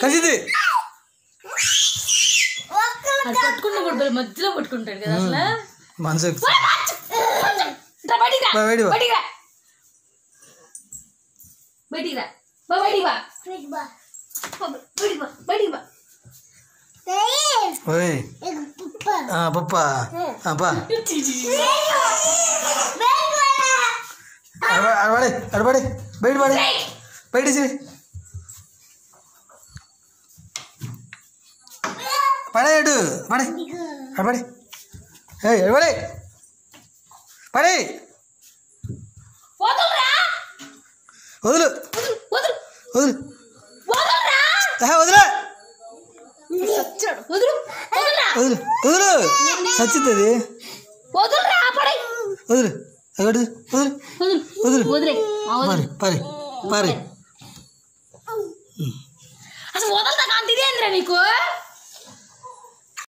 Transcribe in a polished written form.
కసిది అది పట్టుకున్నప్పుడు మధ్యలో పట్టుకుంటాడు కదా అసలు మనసు పప్ప అడబడి అడబడి బయట పడి బయట పడేడు పడే అడబడి అడబడి పడే వదులు వదులు వదిలే వదులు వదులు సచ్చిద్ది వదులు వదులు వదులు పారి పారి అసలు వదలదా కాంతి నీకు